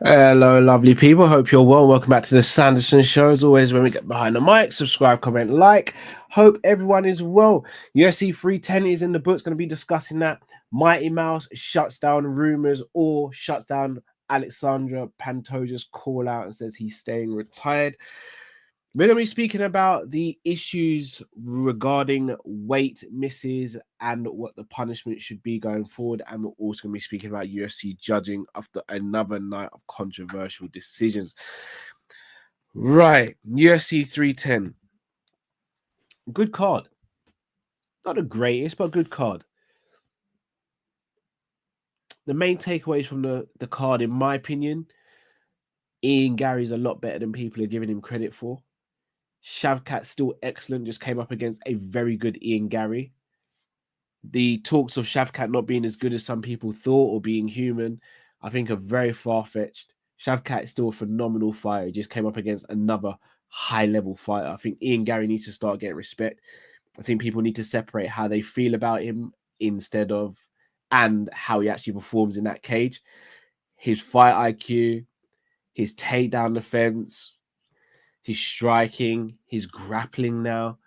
Hello, lovely people. Hope you're well. Welcome back to the Sanderson Show. As always, when we get behind the mic, subscribe, comment, like. Hope everyone is well. UFC 310 is in the books. Going to be discussing that. Mighty Mouse shuts down rumors or shuts down Alexandra Pantoja's call out and says he's staying retired. We're going to be speaking about the issues regarding weight misses and what the punishment should be going forward. And we're also going to be speaking about UFC judging after another night of controversial decisions. Right, UFC 310. Good card. Not the greatest, but good card. The main takeaways from the card, in my opinion, Ian Gary's a lot better than people are giving him credit for. Shavkat's still excellent, just came up against a very good Ian Gary. The talks of Shavkat not being as good as some people thought or being human, I think are very far-fetched. Shavkat is still a phenomenal fighter. He just came up against another high-level fighter. I think Ian Gary needs to start getting respect. I think people need to separate how they feel about him instead of and how he actually performs in that cage. His fight IQ, his takedown defense, his striking, his grappling now.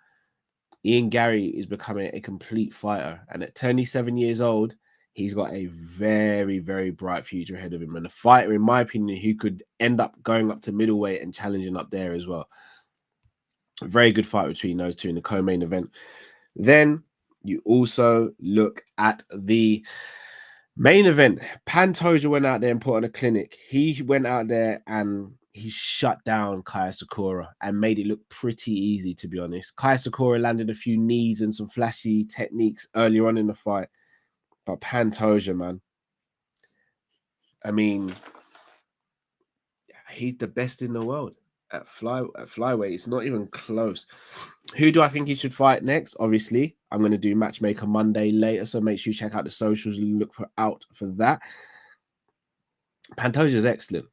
Ian Gary is becoming a complete fighter. And at 27 years old, he's got a very, very bright future ahead of him. And a fighter, in my opinion, who could end up going up to middleweight and challenging up there as well. A very good fight between those two in the co-main event. Then you also look at the main event. Pantoja went out there and put on a clinic. He went out there and he shut down Kaya Sakura and made it look pretty easy, to be honest. Kaya Sakura landed a few knees and some flashy techniques earlier on in the fight. But Pantoja, man, I mean, he's the best in the world at flyweight. It's not even close. Who do I think he should fight next? Obviously, I'm going to do Matchmaker Monday later, so make sure you check out the socials and look out for that. Pantoja is excellent.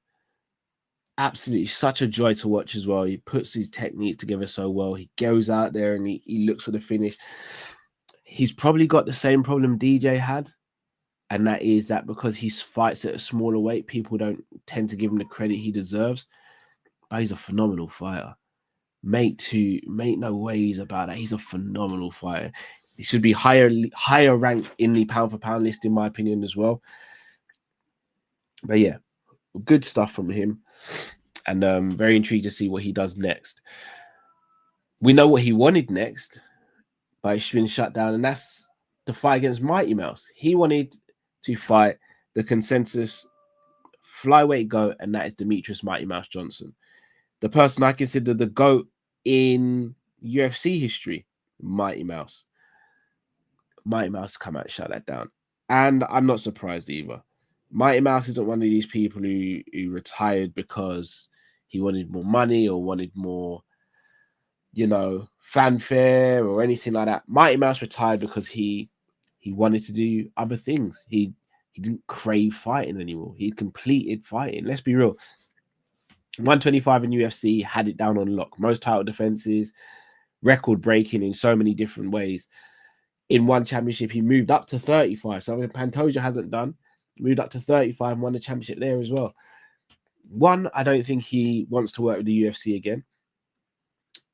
Absolutely such a joy to watch as well. He puts his techniques together so well. He goes out there and he looks at the finish. He's probably got the same problem DJ had, and that is that because he fights at a smaller weight, people don't tend to give him the credit he deserves. But he's a phenomenal fighter. Make no ways about it. He's a phenomenal fighter. He should be higher ranked in the pound for pound list, in my opinion, as well. But yeah, good stuff from him. And very intrigued to see what he does next. We know what he wanted next, but it's been shut down, and that's the fight against Mighty Mouse. He wanted to fight the consensus flyweight GOAT, and that is Demetrious Mighty Mouse Johnson. The person I consider the GOAT in UFC history, Mighty Mouse. Mighty Mouse come out and shut that down. And I'm not surprised either. Mighty Mouse isn't one of these people who retired because he wanted more money or wanted more, fanfare or anything like that. Mighty Mouse retired because he wanted to do other things. He didn't crave fighting anymore. He completed fighting. Let's be real. 125 in UFC, had it down on lock. Most title defenses, record breaking in so many different ways. In one championship, he moved up to 35. Something Pantoja hasn't done. Moved up to 35 and won the championship there as well. One, I don't think he wants to work with the UFC again.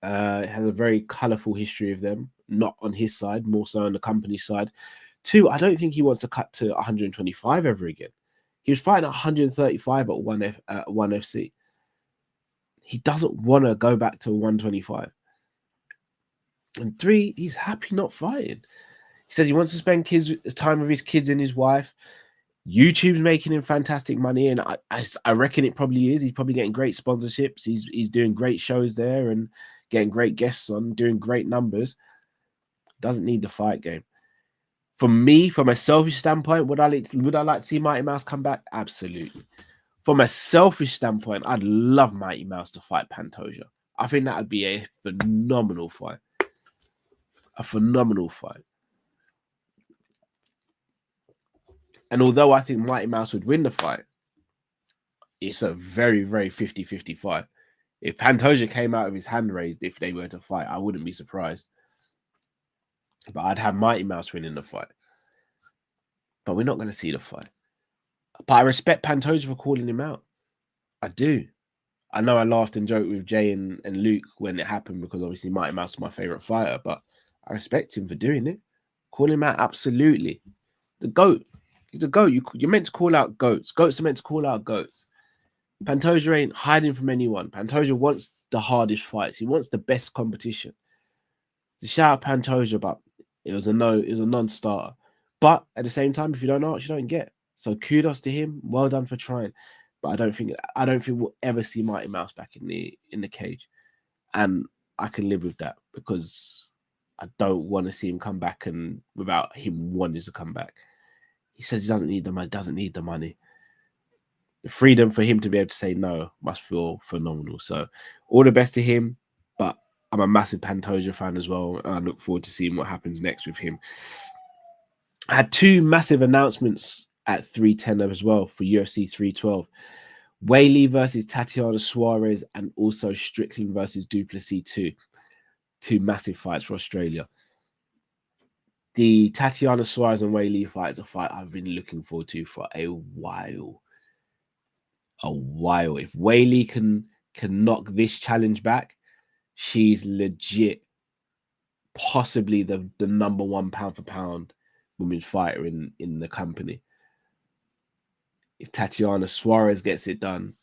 It has a very colourful history of them, not on his side, more so on the company's side. Two, I don't think he wants to cut to 125 ever again. He was fighting at 135 at 1 FC. He doesn't want to go back to 125. And three, he's happy not fighting. He says he wants to spend time with his kids and his wife. YouTube's making him fantastic money, and I reckon it probably is. He's probably getting great sponsorships. He's doing great shows there and getting great guests on, doing great numbers. Doesn't need the fight game. For me, from a selfish standpoint, would I like to see Mighty Mouse come back? Absolutely. From a selfish standpoint, I'd love Mighty Mouse to fight Pantoja. I think that would be a phenomenal fight. A phenomenal fight. And although I think Mighty Mouse would win the fight, it's a very, very 50-50 fight. If Pantoja came out with his hand raised if they were to fight, I wouldn't be surprised. But I'd have Mighty Mouse winning the fight. But we're not going to see the fight. But I respect Pantoja for calling him out. I do. I know I laughed and joked with Jay and Luke when it happened because obviously Mighty Mouse is my favorite fighter, but I respect him for doing it. Call him out, absolutely. The GOAT. He's the GOAT. You're meant to call out GOATs. GOATs are meant to call out GOATs. Pantoja ain't hiding from anyone. Pantoja wants the hardest fights. He wants the best competition. To shout out Pantoja, but it was a non-starter. But at the same time, if you don't ask, you don't get. So kudos to him. Well done for trying. But I don't think we'll ever see Mighty Mouse back in the cage. And I can live with that because I don't want to see him come back and without him wanting to come back. He says he doesn't need the money, The freedom for him to be able to say no must feel phenomenal. So all the best to him. But I'm a massive Pantoja fan as well. And I look forward to seeing what happens next with him. I had two massive announcements at 310 as well for UFC 312. Weili versus Tatiana Suarez and also Strickland versus Duplessis 2. Two massive fights for Australia. The Tatiana Suarez and Weili fight is a fight I've been looking forward to for a while. If Weili can knock this challenge back, she's legit possibly the number one pound for pound women's fighter in the company. If Tatiana Suarez gets it done,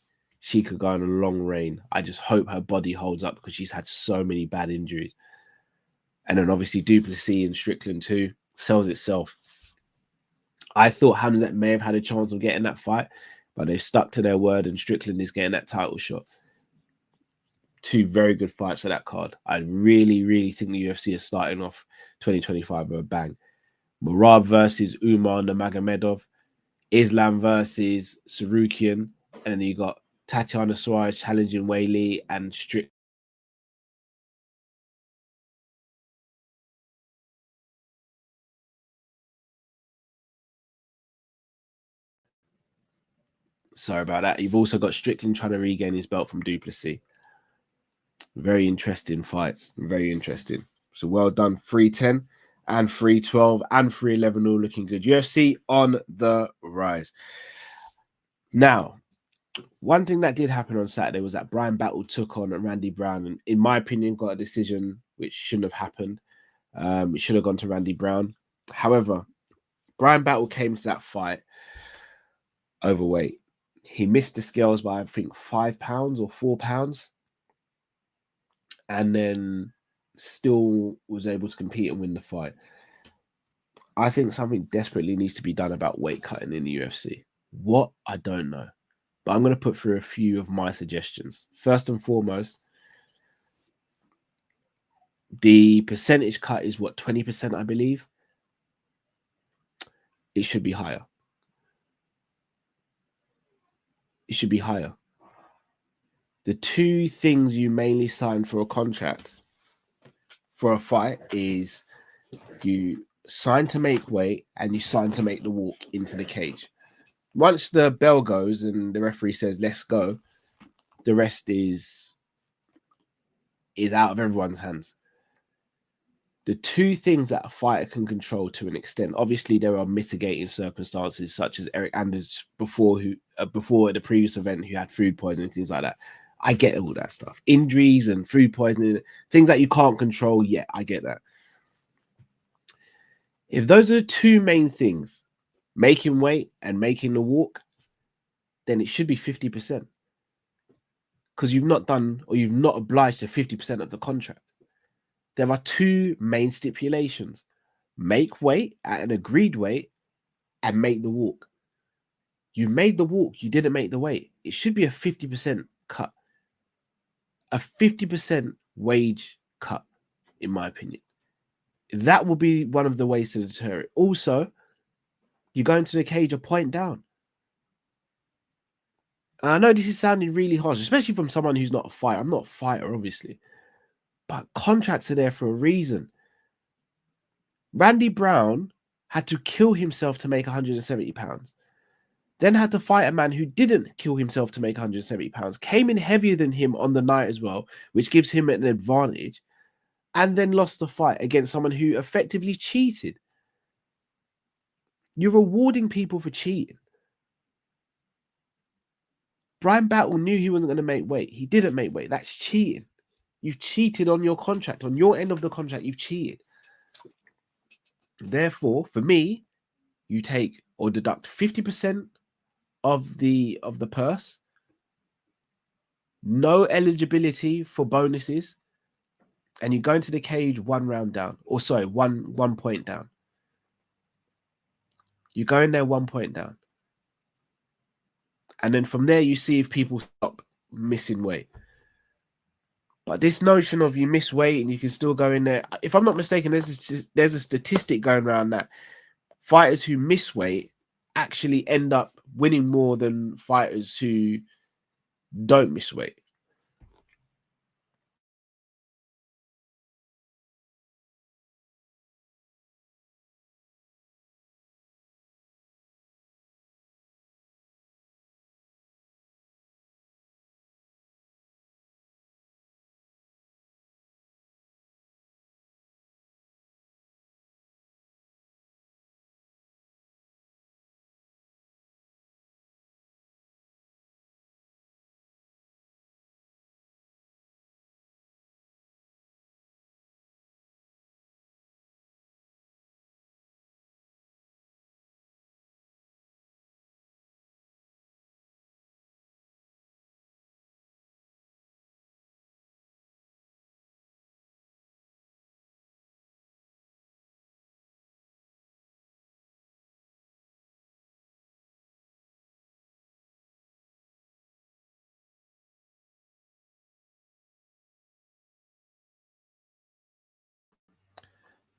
she could go on a long reign. I just hope her body holds up because she's had so many bad injuries. And then obviously Duplessis and Strickland too sells itself. I thought Hamzat may have had a chance of getting that fight, but they've stuck to their word and Strickland is getting that title shot. Two very good fights for that card. I really, really think the UFC is starting off 2025 with a bang. Merab versus Umar Nurmagomedov, Islam versus Sarukian, and then you got Tatiana Suarez challenging Weili and Strickland. Sorry about that. You've also got Strickland trying to regain his belt from Duplessis. Very interesting fights. Very interesting. So well done. 310 and 312 and 311 all looking good. UFC on the rise. Now, one thing that did happen on Saturday was that Brian Battle took on Randy Brown and, in my opinion, got a decision which shouldn't have happened. It should have gone to Randy Brown. However, Brian Battle came to that fight overweight. He missed the scales by, I think, 5 pounds or 4 pounds. And then still was able to compete and win the fight. I think something desperately needs to be done about weight cutting in the UFC. What? I don't know. But I'm going to put through a few of my suggestions. First and foremost, the percentage cut is what, 20%, I believe? It should be higher. It should be higher. The two things you mainly sign for a contract for a fight is you sign to make weight and you sign to make the walk into the cage. Once the bell goes and the referee says, let's go, the rest is out of everyone's hands. The two things that a fighter can control to an extent, obviously there are mitigating circumstances such as Eric Anders before the previous event who had food poisoning, things like that. I get all that stuff. Injuries and food poisoning, things that you can't control, yeah, I get that. If those are the two main things, making weight and making the walk, then it should be 50%. Because you've not done or you've not obliged to 50% of the contract. There are two main stipulations. Make weight at an agreed weight and make the walk. You made the walk, you didn't make the weight. It should be a 50% cut. A 50% wage cut, in my opinion. That will be one of the ways to deter it. Also, you go into the cage a point down. And I know this is sounding really harsh, especially from someone who's not a fighter. I'm not a fighter, obviously. But contracts are there for a reason. Randy Brown had to kill himself to make 170 pounds. Then had to fight a man who didn't kill himself to make 170 pounds. Came in heavier than him on the night as well, which gives him an advantage. And then lost the fight against someone who effectively cheated. You're rewarding people for cheating. Brian Battle knew he wasn't going to make weight. He didn't make weight. That's cheating. You've cheated on your contract. On your end of the contract, you've cheated. Therefore, for me, you take or deduct 50% of the purse. No eligibility for bonuses, and you go into the cage one round down, or sorry, one point down. You go in there 1 point down, and then from there you see if people stop missing weight. But this notion of you miss weight and you can still go in there, if I'm not mistaken, there's a statistic going around that fighters who miss weight actually end up winning more than fighters who don't miss weight.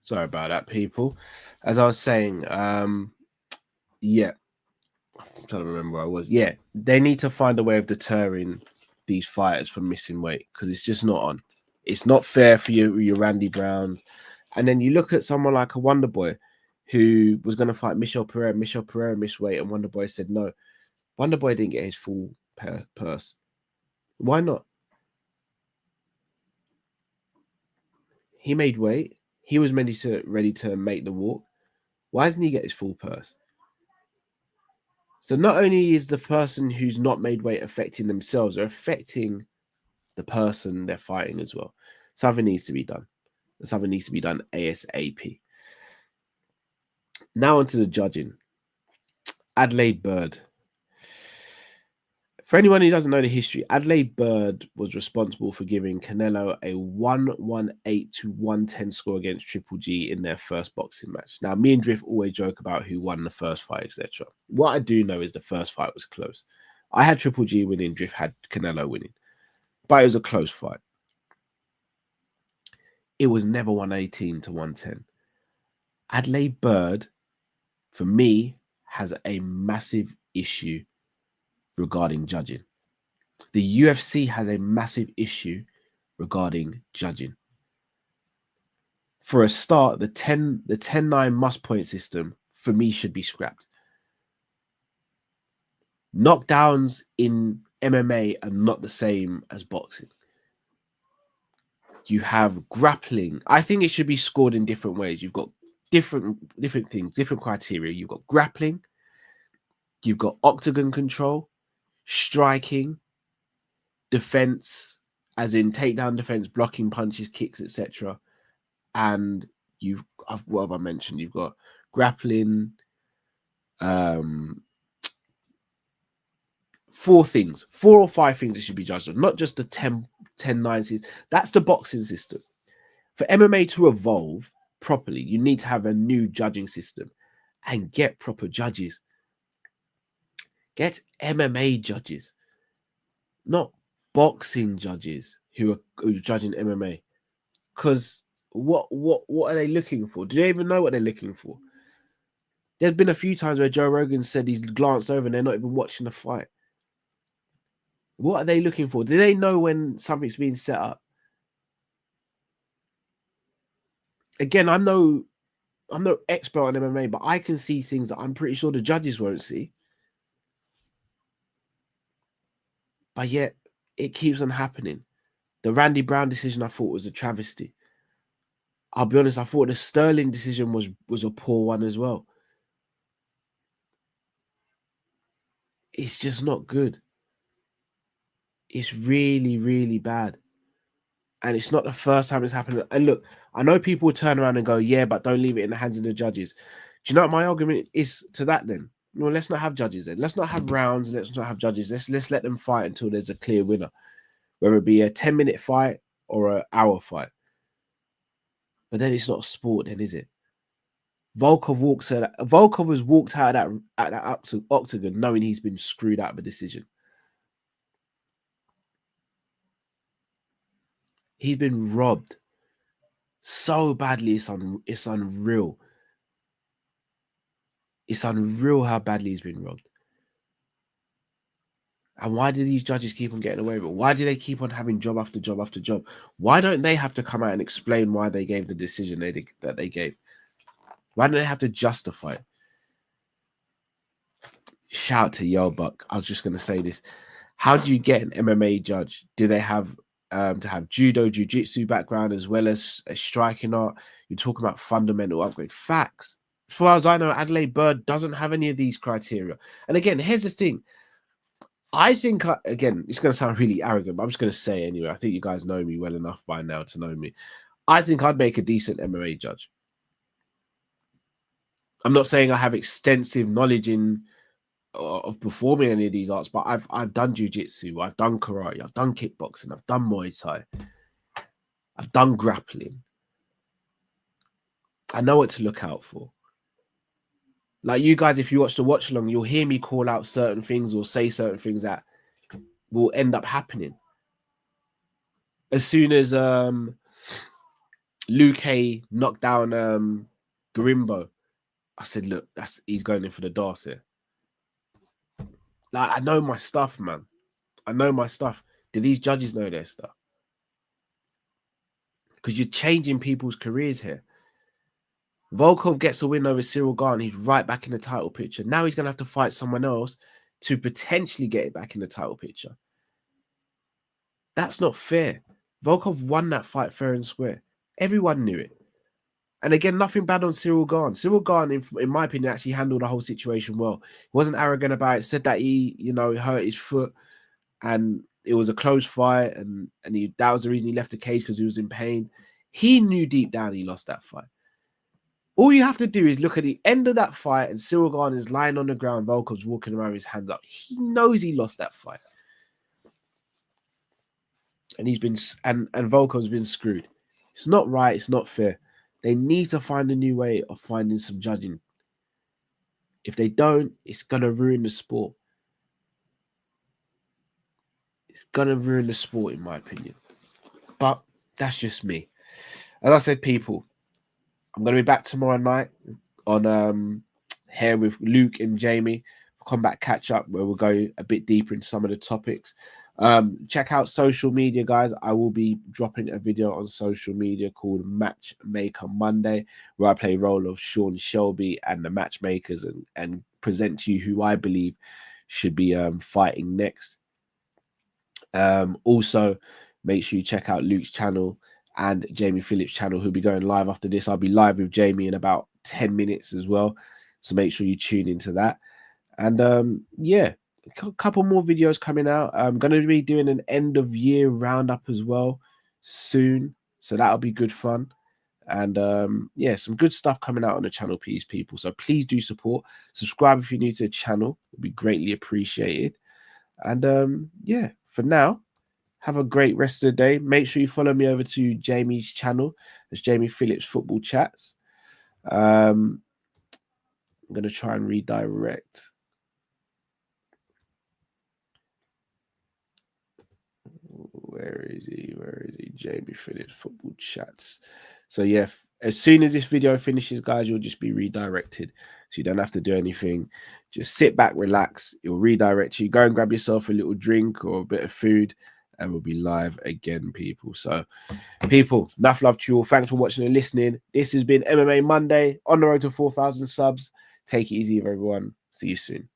Sorry about that, people. As I was saying, yeah, I'm trying to remember where I was. Yeah, they need to find a way of deterring these fighters from missing weight because it's just not on. It's not fair for your Randy Browns. And then you look at someone like a Wonder Boy who was going to fight Michel Pereira. Michel Pereira missed weight, and Wonder Boy said no. Wonder Boy didn't get his full purse. Why not? He made weight. He was ready to make the walk. Why doesn't he get his full purse? So not only is the person who's not made weight affecting themselves, they're affecting the person they're fighting as well. Something needs to be done. Something needs to be done ASAP. Now onto the judging. Adelaide Bird. For anyone who doesn't know the history, Adelaide Bird was responsible for giving Canelo a 118 to 110 score against Triple G in their first boxing match. Now, me and Drift always joke about who won the first fight, etc. What I do know is the first fight was close. I had Triple G winning, Drift had Canelo winning, but it was a close fight. It was never 118 to 110. Adelaide Bird, for me, has a massive issue regarding judging. The UFC has a massive issue regarding judging. For a start, the 10-9 must point system for me should be scrapped. Knockdowns in MMA are not the same as boxing. You have grappling. I think it should be scored in different ways. You've got different things, different criteria. You've got grappling, you've got octagon control, striking, defense, as in takedown defense, blocking punches, kicks, etc. And what have I mentioned? You've got grappling, 4 or 5 things that should be judged on, not just the 10-9. That's the boxing system. For MMA to evolve properly, you need to have a new judging system and get proper judges. Get MMA judges, not boxing judges who are judging MMA. Because what are they looking for? Do they even know what they're looking for? There's been a few times where Joe Rogan said he's glanced over and they're not even watching the fight. What are they looking for? Do they know when something's being set up? Again, I'm no expert on MMA, but I can see things that I'm pretty sure the judges won't see. But yet, it keeps on happening. The Randy Brown decision, I thought, was a travesty. I'll be honest, I thought the Sterling decision was a poor one as well. It's just not good. It's really, really bad. And it's not the first time it's happened. And look, I know people will turn around and go, yeah, but don't leave it in the hands of the judges. Do you know what my argument is to that then? Well, let's not have judges then. Let's not have rounds. Let's not have judges. Let's let them fight until there's a clear winner, whether it be a 10-minute fight or an hour fight. But then it's not a sport, then, is it? Volkov has walked out of that octagon knowing he's been screwed out of a decision. He's been robbed so badly. It's unreal. It's unreal how badly he's been robbed. And why do these judges keep on getting away with it? Why do they keep on having job after job after job? Why don't they have to come out and explain why they gave the decision that they gave? Why don't they have to justify it? Shout out to Yo Buck. I was just going to say this. How do you get an MMA judge? Do they have to have judo, jiu-jitsu background as well as a striking art? You're talking about fundamental upgrade. Facts. As far as I know, Adelaide Bird doesn't have any of these criteria. And again, here's the thing. I think, again, it's going to sound really arrogant, but I'm just going to say it anyway. I think you guys know me well enough by now to know me. I think I'd make a decent MMA judge. I'm not saying I have extensive knowledge of performing any of these arts, but I've done jiu-jitsu, I've done karate, I've done kickboxing, I've done Muay Thai, I've done grappling. I know what to look out for. Like you guys, if you watch the watch along, you'll hear me call out certain things or say certain things that will end up happening. As soon as Luque knocked down Garimbo, I said, look, he's going in for the Darcy. Like, I know my stuff, man. I know my stuff. Do these judges know their stuff? Because you're changing people's careers here. Volkov gets a win over Cyril Gane. He's right back in the title picture. Now he's going to have to fight someone else to potentially get it back in the title picture. That's not fair. Volkov won that fight fair and square. Everyone knew it. And again, nothing bad on Cyril Gane. Cyril Gane, in my opinion, actually handled the whole situation well. He wasn't arrogant about it. Said that he hurt his foot and it was a close fight, and that was the reason he left the cage, because he was in pain. He knew deep down he lost that fight. All you have to do is look at the end of that fight, and Cyril Gane is lying on the ground. Volkov's walking around with his hands up. He knows he lost that fight, and Volkov's been screwed. It's not right. It's not fair. They need to find a new way of finding some judging. If they don't, it's gonna ruin the sport. It's gonna ruin the sport, in my opinion. But that's just me. As I said, people, I'm going to be back tomorrow night on here with Luke and Jamie, Combat Catch Up, where we'll go a bit deeper into some of the topics. Check out social media, guys. I will be dropping a video on social media called Matchmaker Monday, where I play the role of Sean Shelby and the matchmakers and present to you who I believe should be fighting next. Also, make sure you check out Luke's channel and Jamie Phillips' channel, who'll be going live after this. I'll be live with Jamie in about 10 minutes as well, so make sure you tune into that. And yeah, a couple more videos coming out. I'm going to be doing an end of year roundup as well soon, so that'll be good fun. And yeah, some good stuff coming out on the channel, please, people. So please do support. Subscribe if you're new to the channel. It'll be greatly appreciated. And yeah, for now, have a great rest of the day. Make sure you follow me over to Jamie's channel. It's Jamie Phillips Football Chats. I'm going to try and redirect. Where is he? Where is he? Jamie Phillips Football Chats. So yeah, as soon as this video finishes, guys, you'll just be redirected. So you don't have to do anything. Just sit back, relax. It'll redirect you. Go and grab yourself a little drink or a bit of food, and we'll be live again, people. So, people, enough love to you all. Thanks for watching and listening. This has been MMA Monday on the road to 4,000 subs. Take it easy, everyone. See you soon.